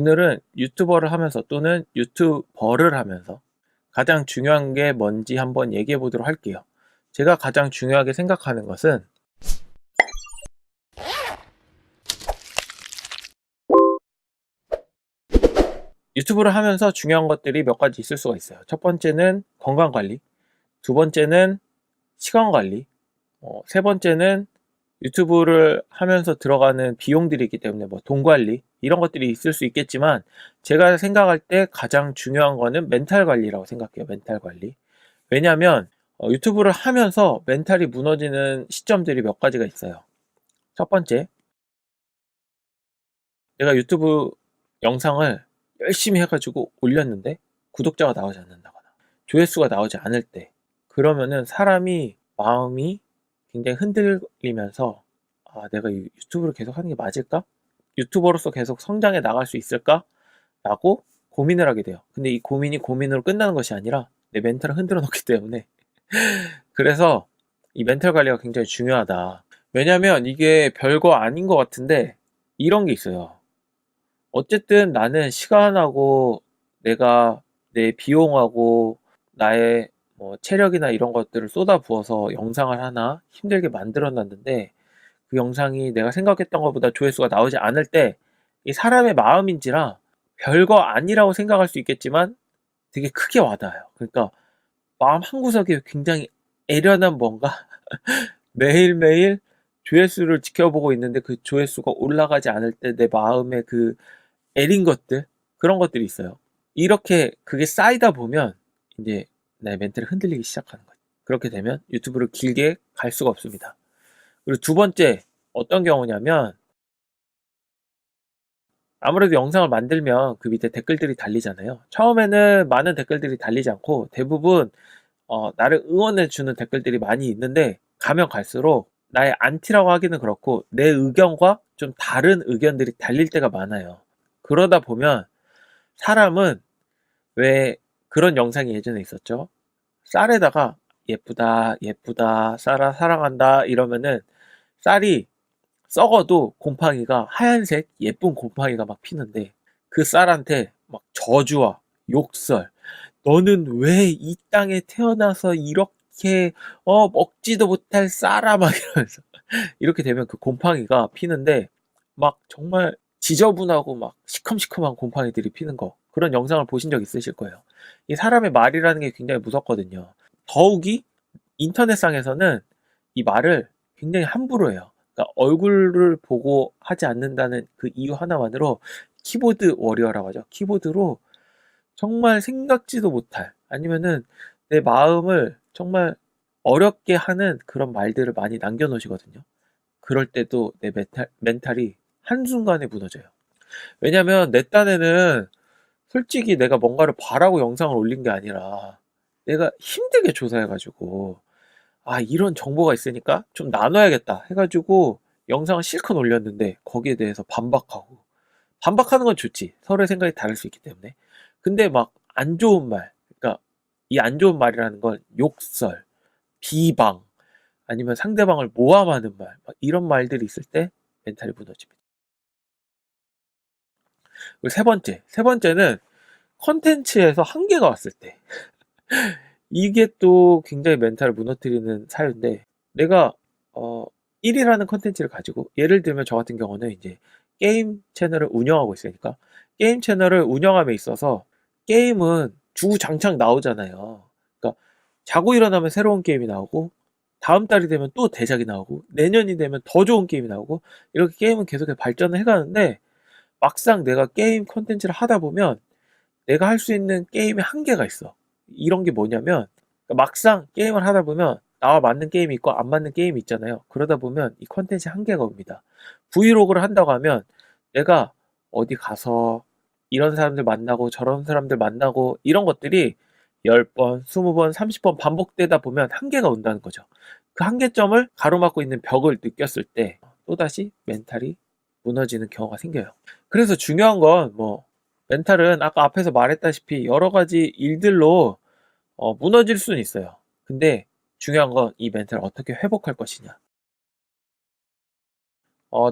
오늘은 유튜버를 하면서 또는 유튜버를 하면서 가장 중요한 게 뭔지 한번 얘기해 보도록 할게요. 제가 가장 중요하게 생각하는 것은 유튜브를 하면서 중요한 것들이 몇 가지 있을 수가 있어요. 첫 번째는 건강관리, 두 번째는 시간관리, 세 번째는 유튜브를 하면서 들어가는 비용들이 있기 때문에 뭐 돈 관리 이런 것들이 있을 수 있겠지만 제가 생각할 때 가장 중요한 거는 멘탈 관리라고 생각해요. 멘탈 관리. 왜냐하면 유튜브를 하면서 멘탈이 무너지는 시점들이 몇 가지가 있어요. 첫 번째, 내가 유튜브 영상을 열심히 해가지고 올렸는데 구독자가 나오지 않는다거나 조회수가 나오지 않을 때, 그러면은 사람이 마음이 굉장히 흔들리면서 내가 유튜브를 계속 하는 게 맞을까? 유튜버로서 계속 성장해 나갈 수 있을까? 라고 고민을 하게 돼요. 근데 이 고민이 고민으로 끝나는 것이 아니라 내 멘탈을 흔들어 놓기 때문에 그래서 이 멘탈 관리가 굉장히 중요하다. 왜냐면 이게 별거 아닌 것 같은데 이런 게 있어요. 어쨌든 나는 시간하고 내가 내 비용하고 나의 뭐 체력이나 이런 것들을 쏟아부어서 영상을 하나 힘들게 만들어 놨는데 그 영상이 내가 생각했던 것보다 조회수가 나오지 않을 때 이 사람의 마음인지라 별거 아니라고 생각할 수 있겠지만 되게 크게 와닿아요. 그러니까 마음 한구석에 굉장히 애련한 뭔가 매일매일 조회수를 지켜보고 있는데 그 조회수가 올라가지 않을 때 내 마음에 그 애린 것들, 그런 것들이 있어요. 이렇게 그게 쌓이다 보면 이제 내 멘탈이 흔들리기 시작하는 거죠. 그렇게 되면 유튜브를 길게 갈 수가 없습니다. 그리고 두 번째, 어떤 경우냐면 아무래도 영상을 만들면 그 밑에 댓글들이 달리잖아요. 처음에는 많은 댓글들이 달리지 않고 대부분 나를 응원해 주는 댓글들이 많이 있는데 가면 갈수록 나의 안티라고 하기는 그렇고 내 의견과 좀 다른 의견들이 달릴 때가 많아요. 그러다 보면 사람은 왜 그런 영상이 예전에 있었죠? 쌀에다가 예쁘다, 예쁘다, 쌀아 사랑한다 이러면은 쌀이 썩어도 곰팡이가 하얀색 예쁜 곰팡이가 막 피는데 그 쌀한테 막 저주와 욕설, 너는 왜 이 땅에 태어나서 이렇게 먹지도 못할 쌀아 막 이러면서 이렇게 되면 그 곰팡이가 피는데 막 정말 지저분하고 막 시큼시큼한 곰팡이들이 피는 거, 그런 영상을 보신 적 있으실 거예요. 이 사람의 말이라는 게 굉장히 무섭거든요. 더욱이 인터넷상에서는 이 말을 굉장히 함부로 해요. 그러니까 얼굴을 보고 하지 않는다는 그 이유 하나만으로 키보드 워리어라고 하죠. 키보드로 정말 생각지도 못할, 아니면은 내 마음을 정말 어렵게 하는 그런 말들을 많이 남겨놓으시거든요. 그럴 때도 내 멘탈이 한순간에 무너져요. 왜냐면 내 딴에는 솔직히 내가 뭔가를 바라고 영상을 올린 게 아니라 내가 힘들게 조사해가지고 이런 정보가 있으니까 좀 나눠야겠다 해가지고 영상을 실컷 올렸는데 거기에 대해서 반박하고, 반박하는 건 좋지. 서로의 생각이 다를 수 있기 때문에. 근데 막 안 좋은 말, 그러니까 이 안 좋은 말이라는 건 욕설, 비방, 아니면 상대방을 모함하는 말, 막 이런 말들이 있을 때 멘탈이 무너집니다. 그리고 세 번째는 컨텐츠에서 한계가 왔을 때. 이게 또 굉장히 멘탈을 무너뜨리는 사유인데, 내가, 어, 1이라는 컨텐츠를 가지고, 예를 들면 저 같은 경우는 이제 게임 채널을 운영하고 있으니까, 게임 채널을 운영함에 있어서 게임은 주구장창 나오잖아요. 그러니까 자고 일어나면 새로운 게임이 나오고, 다음 달이 되면 또 대작이 나오고, 내년이 되면 더 좋은 게임이 나오고, 이렇게 게임은 계속 발전을 해가는데, 막상 내가 게임 컨텐츠를 하다 보면 내가 할 수 있는 게임의 한계가 있어. 이런 게 뭐냐면 막상 게임을 하다 보면 나와 맞는 게임이 있고 안 맞는 게임이 있잖아요. 그러다 보면 이 컨텐츠의 한계가 옵니다. 브이로그를 한다고 하면 내가 어디 가서 이런 사람들 만나고 저런 사람들 만나고 이런 것들이 10번, 20번, 30번 반복되다 보면 한계가 온다는 거죠. 그 한계점을 가로막고 있는 벽을 느꼈을 때 또다시 멘탈이 무너지는 경우가 생겨요. 그래서 중요한 건 뭐 멘탈은 아까 앞에서 말했다시피 여러 가지 일들로 무너질 수는 있어요. 근데 중요한 건 이 멘탈을 어떻게 회복할 것이냐.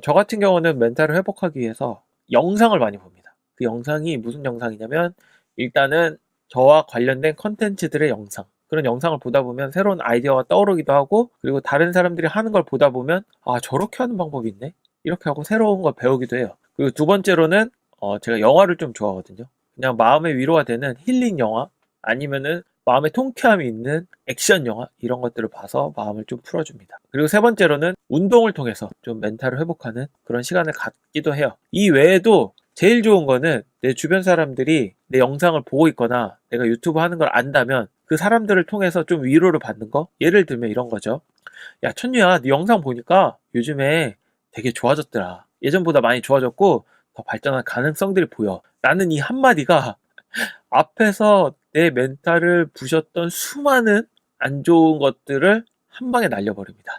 저 같은 경우는 멘탈을 회복하기 위해서 영상을 많이 봅니다. 그 영상이 무슨 영상이냐면 일단은 저와 관련된 컨텐츠들의 영상, 그런 영상을 보다 보면 새로운 아이디어가 떠오르기도 하고, 그리고 다른 사람들이 하는 걸 보다 보면 아, 저렇게 하는 방법이 있네? 이렇게 하고 새로운 걸 배우기도 해요. 그리고 두 번째로는 제가 영화를 좀 좋아하거든요. 그냥 마음의 위로가 되는 힐링 영화, 아니면은 마음의 통쾌함이 있는 액션 영화, 이런 것들을 봐서 마음을 좀 풀어줍니다. 그리고 세 번째로는 운동을 통해서 좀 멘탈을 회복하는 그런 시간을 갖기도 해요. 이 외에도 제일 좋은 거는 내 주변 사람들이 내 영상을 보고 있거나 내가 유튜브 하는 걸 안다면 그 사람들을 통해서 좀 위로를 받는 거. 예를 들면 이런 거죠. 야, 천유야, 네 영상 보니까 요즘에 되게 좋아졌더라. 예전보다 많이 좋아졌고 더 발전할 가능성들이 보여. 라는 이 한마디가 앞에서 내 멘탈을 부셨던 수많은 안 좋은 것들을 한 방에 날려버립니다.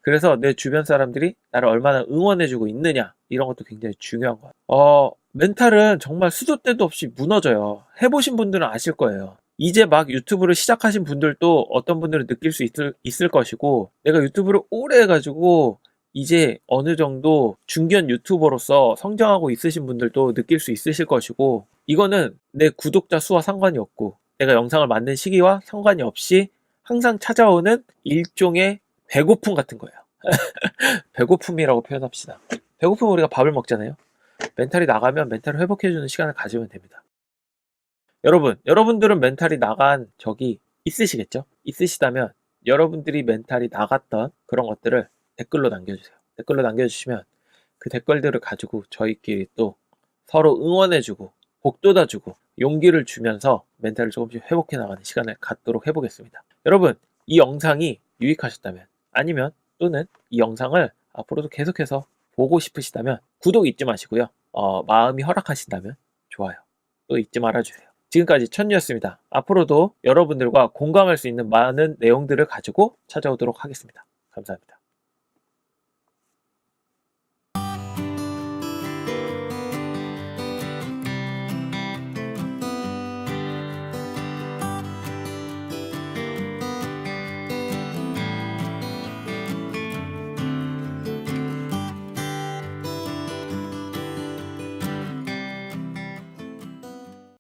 그래서 내 주변 사람들이 나를 얼마나 응원해주고 있느냐, 이런 것도 굉장히 중요한 것 같아요. 멘탈은 정말 수도 때도 없이 무너져요. 해보신 분들은 아실 거예요. 이제 막 유튜브를 시작하신 분들도 어떤 분들은 느낄 수 있을 것이고, 내가 유튜브를 오래 해가지고 이제 어느 정도 중견 유튜버로서 성장하고 있으신 분들도 느낄 수 있으실 것이고, 이거는 내 구독자 수와 상관이 없고 내가 영상을 만든 시기와 상관이 없이 항상 찾아오는 일종의 배고픔 같은 거예요. 배고픔이라고 표현합시다. 배고프면 우리가 밥을 먹잖아요. 멘탈이 나가면 멘탈을 회복해주는 시간을 가지면 됩니다. 여러분들은 멘탈이 나간 적이 있으시겠죠? 있으시다면 여러분들이 멘탈이 나갔던 그런 것들을 댓글로 남겨주세요. 댓글로 남겨주시면 그 댓글들을 가지고 저희끼리 또 서로 응원해주고 복돋아주고 용기를 주면서 멘탈을 조금씩 회복해 나가는 시간을 갖도록 해보겠습니다. 여러분, 이 영상이 유익하셨다면, 아니면 또는 이 영상을 앞으로도 계속해서 보고 싶으시다면 구독 잊지 마시고요. 마음이 허락하신다면 좋아요 또 잊지 말아주세요. 지금까지 천유였습니다. 앞으로도 여러분들과 공감할 수 있는 많은 내용들을 가지고 찾아오도록 하겠습니다. 감사합니다.